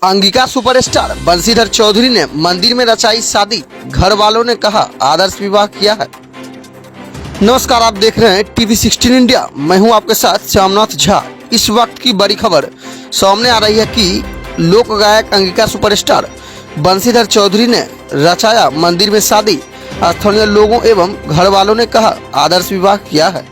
Angika superstar Banshidhar Chaudhary ने मंदिर में रचाई शादी, घर वालों ने कहा आदर्श विवाह किया है। नमस्कार, आप देख रहे हैं टीवी 16 इंडिया। मैं हूं आपके साथ श्यामनाथ झा। इस वक्त की बड़ी खबर सामने आ रही है कि लोक गायक अंगिका सुपरस्टार बंशीधर चौधरी ने रचाया मंदिर में शादी। स्थानीय लोगों एवं घर वालों ने कहा आदर्श विवाह किया है।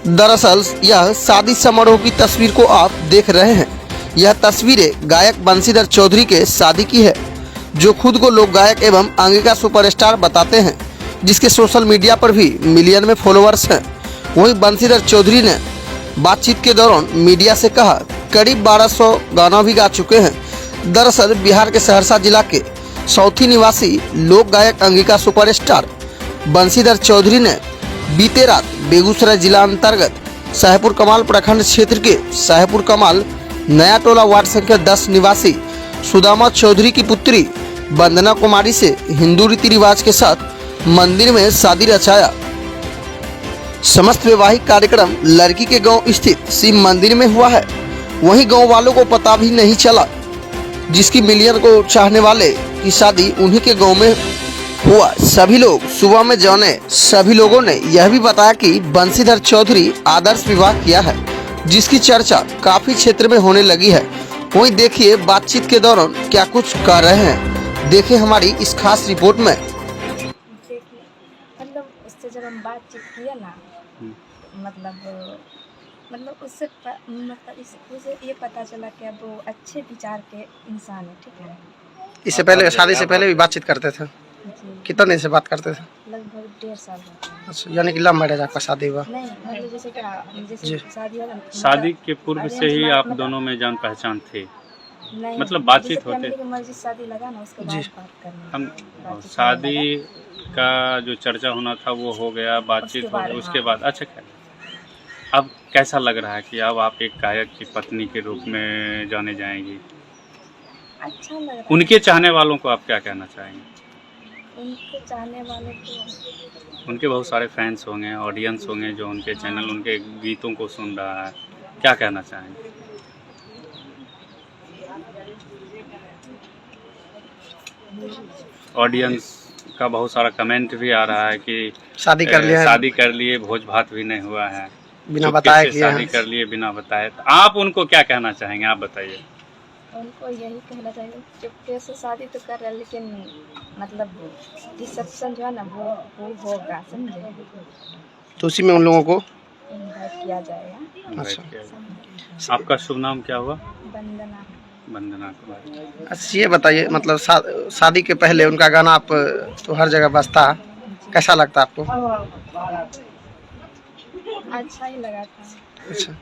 दरअसल यह शादी समारोह की तस्वीर को आप देख रहे हैं। यह तस्वीरें गायक बंशीधर चौधरी के शादी की है, जो खुद को लोक गायक एवं अंगिका सुपरस्टार बताते हैं, जिसके सोशल मीडिया पर भी मिलियन में फॉलोअर्स हैं। वहीं बंशीधर चौधरी ने बातचीत के दौरान मीडिया से कहा करीब 1200 गाना भी गा चुके हैं। दरअसल बिहार के सहरसा जिला के सौथी निवासी लोक गायक अंगिका सुपरस्टार बंशीधर चौधरी ने बीते रात बेगूसराय जिला अंतर्गत शाहपुर कमाल प्रखंड क्षेत्र के शाहपुर कमाल नया टोला वार्ड संख्या 10 निवासी सुदामा चौधरी की पुत्री वंदना कुमारी से हिंदू रीति रिवाज के साथ मंदिर में शादी रचाया। समस्त वैवाहिक कार्यक्रम लड़की के गांव स्थित शिव मंदिर में हुआ है। वहीं गांव वालों को पता भी नहीं चला, जिसकी मिलियन को चाहने वाले की शादी उन्हीं के गांव में हुआ। सभी लोग सुबह में जाने। सभी लोगों ने यह भी बताया कि बंशीधर चौधरी आदर्श विवाह किया है, जिसकी चर्चा काफी क्षेत्र में होने लगी है। वहीं देखिए बातचीत के दौरान क्या कुछ कह रहे हैं, देखिए हमारी इस खास रिपोर्ट में। देखिए, मतलब उससे जब हम बातचीत किया ना, मतलब उससे उसे ये पता चला कि अब वो अच्छे विचार के इंसान है। ठीक है, इससे पहले शादी से पहले भी बातचीत करते थे? जी कितने दिन से बात करते थे? लगभग 1.5 साल हो गए। अच्छा, यानी कि लव मैरिज आपका शादी हुआ? नहीं, मतलब जैसे क्या, जी। जैसे शादी वाला शादी के पूर्व अरे से ही आप मतलब- दोनों में जान पहचान थी? नहीं, मतलब बातचीत जैसे होती- फैमिली की मर्जी शादी लगा ना, उसके जी। बाद बात करनी। हम बातचीत शादी लगा। का जो चर्चा होना था वो हो गया, बातचीत उसके हो बाद, गई, उसके हाँ। बाद अच्छा क्या अब कैसा लग रहा है कि अब आप एक गायक की पत्नी के रूप में जाने जाएंगी? अच्छा लग रहा है। उनके चाहने वालों को आप क्या कहना चाहेंगे? उनके चाहने वाले को उनके बहुत सारे फैंस होंगे, ऑडियंस होंगे जो उनके चैनल, उनके गीतों को सुन रहा है, क्या कहना चाहेंगे? ऑडियंस का बहुत सारा कमेंट भी आ रहा है कि शादी कर लिया है शादी कर लिए, भोज भात भी नहीं हुआ है, बिना चुपके बताए से किया शादी है। कर लिए बिना बताए। तो आप उनको क्या कहना चाहेंगे, आप बताइए। उनको यही कहना चाहिए, चुपके से शादी तो कर रहे हैं, लेकिन मतलब रिसेप्शन जो है ना वो होगा, समझे? तो उसी में उन लोगों को इनवाइट किया जाएगा। अच्छा। आपका शुभ नाम क्या हुआ? वंदना। वंदना कुमारी। अच्छा, ये बताइए, मतलब शादी के पहले उनका गाना आप तो हर जगह बजता, कैसा लगता आपको? अच्छा ही लगा था। अच्छा,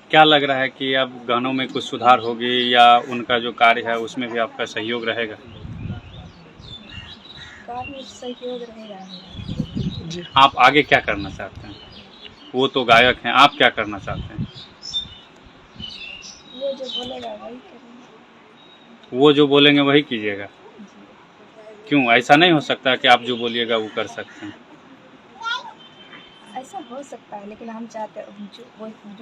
क्या लग रहा है कि अब गानों में कुछ सुधार होगी या उनका जो कार्य है उसमें भी आपका सहयोग रहेगा? कार्य में सहयोग रहेगा। जी। आप आगे क्या करना चाहते हैं? वो तो गायक हैं, आप क्या करना चाहते हैं? वो जो बोलेगा वही करेंगे। वो जो बोलेंगे वही कीजिएगा? जी। क्यों, ऐसा नहीं हो सकता कि आप जो बोलिएगा वो कर सकते हैं? ऐसा हो सकता है, लेकिन हम चाहते हैं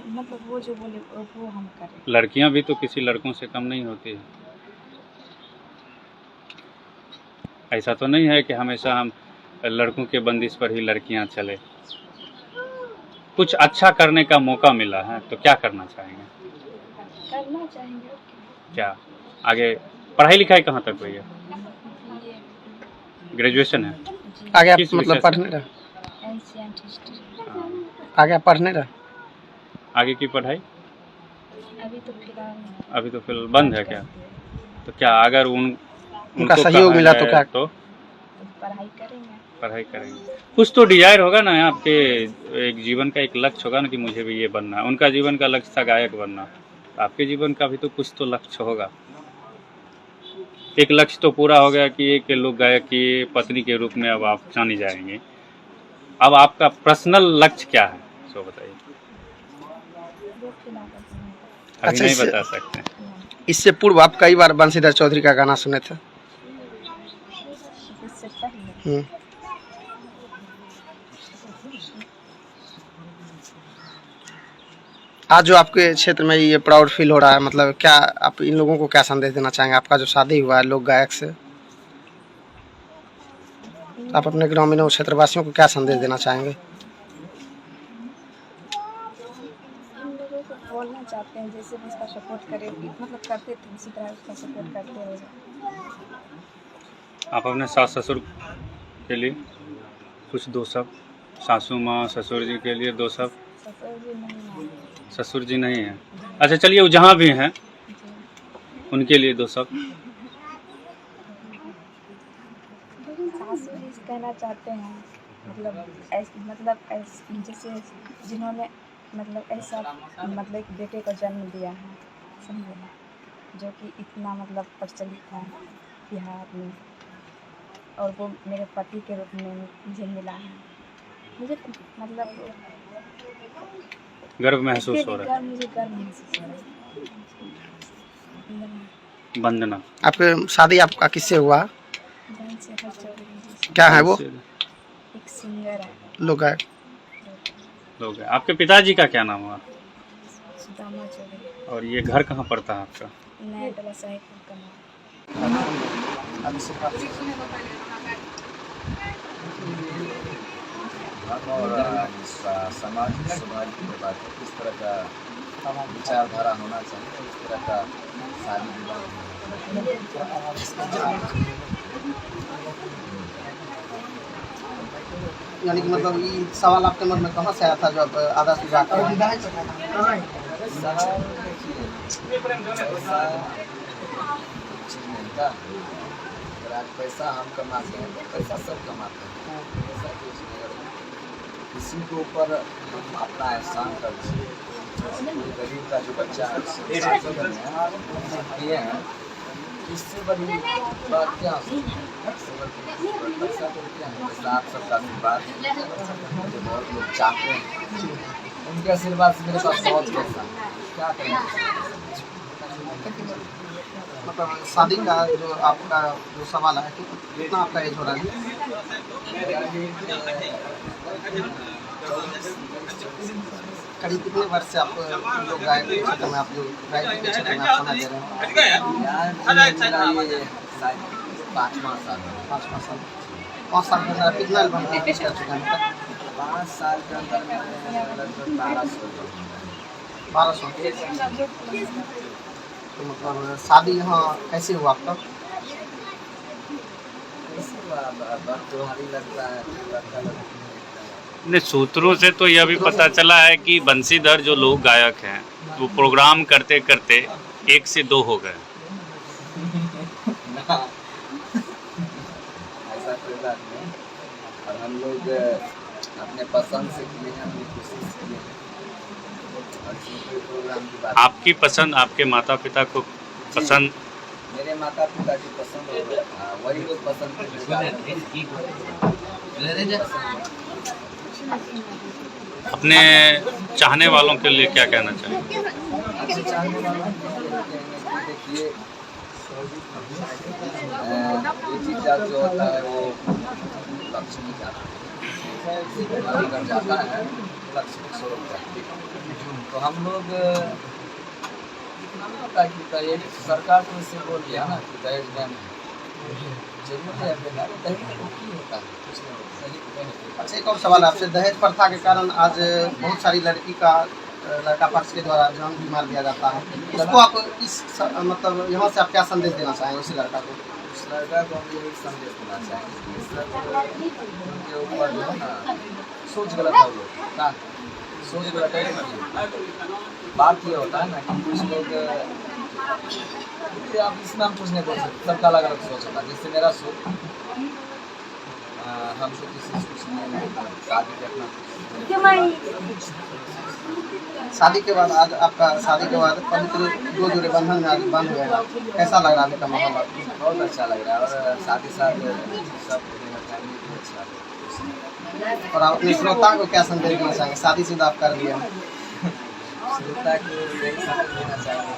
मतलब वो जो बोले वो हम करें। लड़कियां भी तो किसी लड़कों से कम नहीं होती है। ऐसा तो नहीं है कि हमेशा हम लड़कों के बंदिश पर ही लड़कियां चले। कुछ अच्छा करने का मौका मिला है तो क्या करना चाहेंगे? करना चाहेंगे। क्या आगे पढ़ाई लिखाई कहाँ तक हुई है? ये ग्रेजुएशन है? जी, आगे आप किस मतलब विषय पढ़ने रहे? Ancient history. हाँ। आगे आप पढ़ने रहे? आगे की पढ़ाई अभी तो फिलहाल बंद है क्या? तो क्या अगर उनका उनको सहयोग कहा मिला तो जाए क्या? तो पढ़ाई करेंगे। पढ़ाई करेंगे। कुछ तो डिजायर होगा ना आपके, एक जीवन का एक लक्ष्य होगा ना कि मुझे भी ये बनना है। उनका जीवन का लक्ष्य था गायक बनना, आपके जीवन का भी तो कुछ तो लक्ष्य होगा। एक लक्ष्य तो पूरा हो गया कि एक लोक गायक की पत्नी के रूप में अब आप जानी जाएंगे। अब आपका पर्सनल लक्ष्य क्या है सो बताइए। वो खिला करते हैं। अभी अच्छा, नहीं बता सकते। इससे पूर्व आप कई बार बंशीधर चौधरी का गाना सुने थे? इससे पहले आज जो आपके क्षेत्र में ये प्राउड फील हो रहा है, मतलब क्या आप इन लोगों को क्या संदेश देना चाहेंगे? आपका जो शादी हुआ है लोक गायक से, आप अपने ग्रामीणों क्षेत्रवासियों को क्या संदेश देना चाहेंगे? इन लोगों को बोलना चाहते हैं जैसे भी उसका सपोर्ट करे, मतलब करते थे उसी तरह उसका सपोर्ट करते रहे। आप अपने सास ससुर के लिए कुछ दो शब्द, सासू माँ ससुर जी के लिए दो शब्द। ससुर जी नहीं है। ससुर जी नहीं हैं, अच्छा चलिए वो जहाँ भी हैं जी। उनके लिए दो शब्द। सासू जी से कहना चाहते हैं मतलब जैसे जिन्होंने मतलब ऐसा मतलब एक बेटे को जन्म दिया है, समझे, जो कि इतना मतलब प्रचलित है बिहार में, और वो मेरे पति के रूप में मुझे मिला है। मुझे मतलब गर्व महसूस हो रहा मुझे गर्व महसूस हो रहा है। है। वंदना। आपके शादी आपका किससे हुआ? चंद्रशेखर चौधरी जी से। क्या है वो? एक सिंगर है, लोक गायक। लोग हैं। आपके पिताजी का क्या नाम हुआ? सुदामा चौधरी। और ये घर कहाँ पड़ता है आपका? नया डला साहिबपुर का नाम। और समाज की बात है, किस तरह का विचारधारा होना चाहिए, इस तरह का शादी विवाह यानी कि मतलब ये सवाल आपके मन में कहाँ से आया था जो आप आदर्श विवाह कर रहे हैं? आज पैसा हम कमाते हैं, पैसा सब कमाते हैं, ऐसा कुछ नहीं है। किसी के ऊपर हम अपना एहसान करते हैं, गरीब का जो बच्चा है ये है, इससे बड़ी बात क्या हो सकती है? पैसा तो क्या है, पैसा आप सबका आशीर्वाद है, मुझे बहुत लोग चाहते हैं, उनके आशीर्वाद से मेरे पास बहुत पैसा है, क्या करें? मतलब शादी का जो आपका जो सवाल है कि कितना आपका एज हो रहा है? करीब कितने वर्ष से आप लोग गायक के क्षेत्र में, आप जो गायक के क्षेत्र में आप खाना दे रहे हैं? ये शायद 5वां साल है। 5 साल। 5 साल के अंदर कितना एल्बम रिलीज कर चुके हैं? 5 साल के अंदर में लगभग 1200। तो मतलब शादी यहाँ कैसे हुआ आपका? ने सूत्रों से तो यह भी पता चला है कि बंसीधर जो लोग गायक हैं वो प्रोग्राम करते करते 1 से 2 हो गए। ऐसा कोई बात नहीं, और हम लोग अपने पसंद से किए हैं, अपनी खुशी से किए हैं, और कोई प्रोग्राम की बात आपकी पसंद, आपके माता पिता को पसंद? मेरे माता पिता की पसंद है, वही लोग पसंद करते। अपने चाहने वालों के लिए क्या कहना चाहिए? अच्छे चाहने वालों के लिए कहेंगे कि देखिए, ये चीज़ जो होता है वो लक्ष्मी जाता है, अगर जाता है लक्ष्मी स्वरूप जाता है। तो हम लोग ये सरकार को इससे बोल दिया ना कि दहेज बैन जरूर है, दहेज होता है, कुछ नहीं होता। अच्छा, एक और सवाल आपसे, दहेज प्रथा के कारण आज बहुत सारी लड़का पक्ष के द्वारा जान भी मार दिया जाता है। इसको आप मतलब यहाँ से आप क्या संदेश देना चाहेंगे उस लड़का को? उस लड़का को हम यही संदेश देना चाहेंगे कि इस उनके ऊपर जो है ना सोच गलत है, लोग ना सोच गलत है। बात ये होता है ना कि कुछ लोग, आप इसमें हम कुछ नहीं बोल सकते, सबका अलग अलग सोच होता है। जैसे मेरा सोच, हमसे किसी से कुछ नहीं, शादी करना। शादी के बाद आज आपका शादी के बाद पवित्र 2 जोड़े बंधन में आज बंद हुए हैं, कैसा लग रहा है आपका माहौल? बहुत अच्छा लग रहा है, और साथ ही साथ सब फैमिली भी अच्छा है। और आप अपने श्रोता को क्या संदेश देना चाहेंगे? शादीशुदा आप कर लिया, श्रोता को यही संदेश देना चाहेंगे,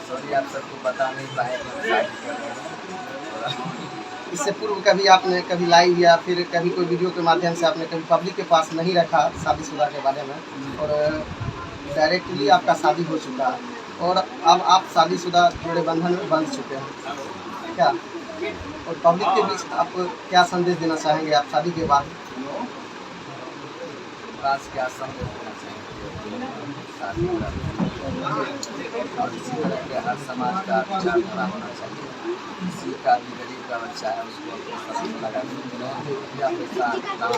सॉरी आप सबको बता नहीं पाए कि हम शादी कर रहे हैं। इससे पूर्व कभी आपने कभी लाइव या फिर कभी कोई वीडियो के माध्यम से आपने कभी पब्लिक के पास नहीं रखा शादीशुदा के बारे में, और डायरेक्टली आपका शादी हो चुका है और अब आप शादीशुदा जोड़े बंधन में बंध चुके हैं, क्या और पब्लिक के बीच आप क्या संदेश देना चाहेंगे आप शादी के बाद? पास क्या संदेश देना चाहिए शादी और इसी तरह के हर समाज का विचारधारा होना चाहिए। किसी का भी गरीब का बच्चा है उसको अपने पसंद लगा या पैसा दाम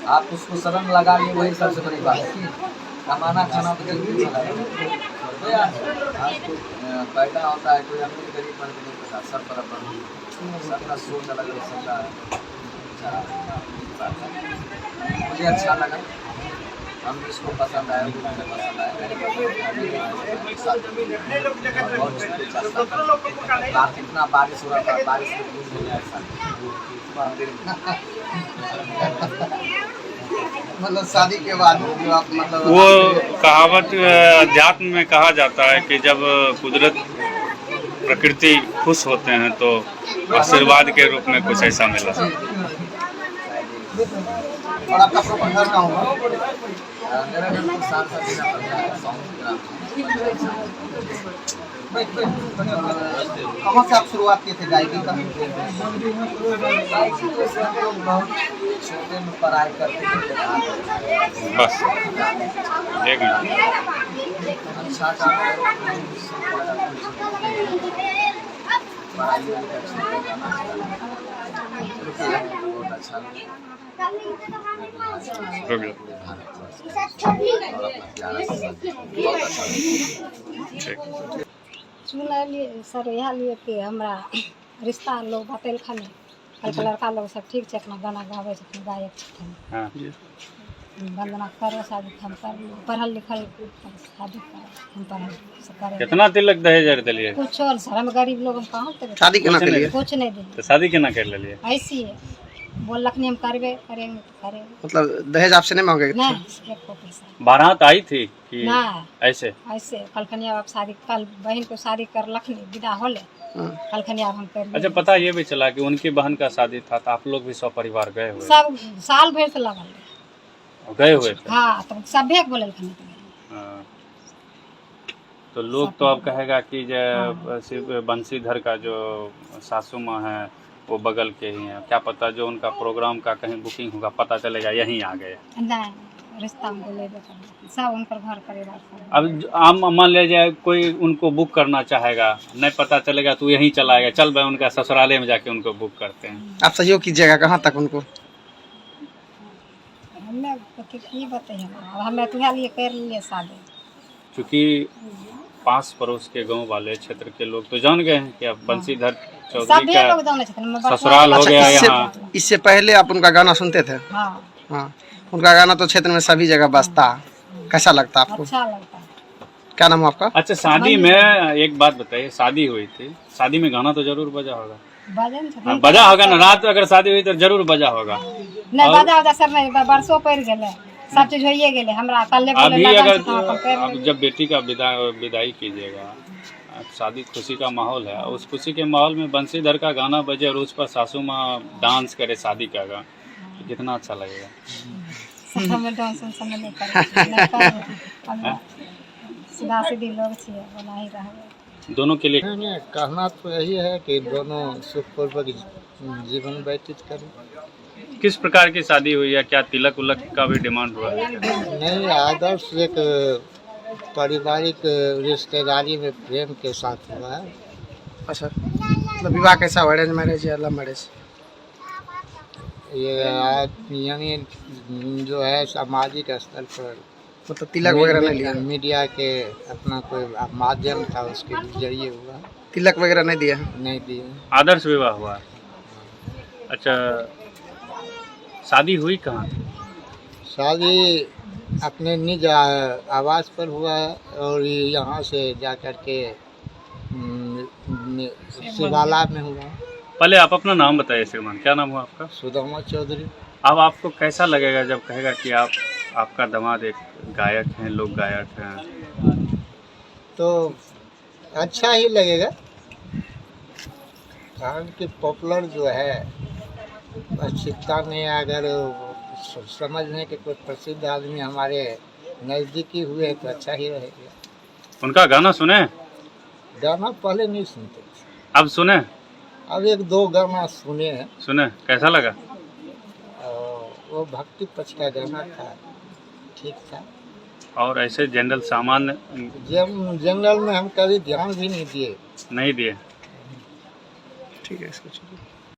आप उसको शरण लगा लिए, वही सबसे बड़ी बात है। कमाना खाना तो जल्दी चला आज तो पैदा होता है, कोई अमीर गरीब बन के नहीं पता, सब बराबर, सबका सोच अलग है, सबका मुझे अच्छा लगा, हम इसको पसंद आया, मुझे पसंद आया। कितना बारिश हो रहा था, बारिश में भूल हो गया मतलब शादी के बाद जो आप मतलब वो कहावत अध्यात्म में कहा जाता है कि जब कुदरत प्रकृति खुश होते हैं तो आशीर्वाद के रूप में कुछ ऐसा मिला। और आपका प्रॉपर घर कहाँ होगा? मेरा घर तो साथ देना पड़ता है 100 कहाँ से आप शुरुआत किए थे गायकी का? गायकी को से हम लोग बहुत छोटे में पढ़ाई करते थे। बस एक मिनट। अच्छा पढ़ाई करके बहुत अच्छा रुक जाओ। सुनल सर इएह लिए कि हमरा रिश्ता लोग बतैल खाने कल लड़का लोग सब ठीक छै, अपना गाना गाबै छथिन, गायक छथिन, हाँ वंदना करो शादी हम कर पढ़ल लिखल शादी कर हम पढ़ल से करे कितना तिलक दहेज आर दिलिए? कुछ और सर हम गरीब लोग हम कहाँ देबै, शादी केना के लिए? कुछ नहीं दे तो शादी केना कर लिए? ऐसी है बोललखनी हम करबे करेंगे तो करेंगे मतलब दहेज आपसे नहीं मांगेगा? नहीं एक पैसा बारात आई थी कि नहीं ऐसे? ऐसे कल खनिया आप शादी कल बहन को शादी कर लखनी विदा होले कल खनिया हम कर अच्छा, पता ये भी चला कि उनकी बहन का शादी था तो आप लोग भी सब परिवार गए हुए? सब साल भर से लगल रहे। गए हुए थे? हाँ तो सभे बोले हाँ। तो लोग तो अब कहेगा कि जो सिर्फ बंसीधर का जो सासू माँ है वो बगल के ही हैं, क्या पता जो उनका प्रोग्राम का कहीं बुकिंग होगा पता चलेगा यहीं आ गए। नहीं रिश्ता में बोले सब उनकर घर परिवार सब। अब आम मान ले जाए कोई उनको बुक करना चाहेगा, नहीं पता चलेगा तो यहीं चला आएगा, चल भाई उनका ससुराले में जाके उनको बुक करते हैं। आप सहयोग कीजिएगा कहाँ तक उनको? हमें की बताइए अब हमें तो लिए कर लिए शादी, क्योंकि पास पड़ोस के गांव वाले क्षेत्र के लोग तो जान गए हैं कि अब बंसीधर चौधरी सभे लोग का जाने छथिन ससुराल हो गया यहाँ। इससे पहले आप उनका गाना सुनते थे? हाँ हाँ, उनका गाना तो क्षेत्र में सभी जगह बजता, कैसा लगता आपको? अच्छा लगता है। क्या नाम है आपका? अच्छा, शादी में एक बात बताइए, शादी हुई थी, शादी में गाना तो जरूर बजा होगा? बजन छथिन बजा होगा ना, रात अगर शादी हुई तो जरूर बजा होगा। नहीं बजा उजा सर नहीं बरसों पड़ गेले सब चीज होइए गेले हमरा कल्ले बोले अभी लगन अगर छै, हाँ, अपन कर अब जब बेटी का विदाई कीजिएगा, शादी खुशी का माहौल है, उस खुशी के माहौल में बंसीधर का गाना बजे और उस पर सासू माँ डांस करे शादी का गाना, तो कितना अच्छा लगेगा। हमें डांस समय नहीं कर सीधा सीधी लोग छिए बना ही रहबे। दोनों के लिए नहीं, कहना तो यही है कि दोनों सुखपूर्वक जीवन व्यतीत करें। किस प्रकार की शादी हुई है? क्या तिलक उलक का भी डिमांड हुआ है? नहीं, आदर्श एक पारिवारिक रिश्तेदारी में प्रेम के साथ हुआ है। अच्छा, मतलब विवाह कैसा हुआ, अरेंज मैरिज या लव मैरिज? ये यानी जो है सामाजिक स्तर पर मतलब तिलक वगैरह नहीं लिया? मीडिया के अपना कोई माध्यम था उसके जरिए हुआ, तिलक वगैरह नहीं दिया? नहीं दिए। आदर्श विवाह हुआ। अच्छा, शादी हुई कहाँ थी? शादी अपने निज आवास पर हुआ है और यहाँ से जाकर के शिवाला में हुआ। पहले आप अपना नाम बताइए श्रीमान, क्या नाम हुआ आपका? सुदामा चौधरी। अब आपको कैसा लगेगा जब कहेगा कि आपका दामाद एक गायक हैं, लोक गायक हैं? तो अच्छा ही लगेगा, कारण कि पॉपुलर जो है अशिक्षितता में अगर समझने के कोई प्रसिद्ध आदमी हमारे नज़दीकी हुए तो अच्छा ही रहेगा। उनका गाना सुने? गाना पहले नहीं सुनते थे, अब सुने? अब एक दो गाना सुने हैं सुने, कैसा लगा? और वो भक्ति पक्ष का गाना था, ठीक था। और ऐसे जनरल सामान्य जनरल में हम कभी ध्यान भी नहीं दिए। नहीं दिए? ठीक है, इसको छोड़िए।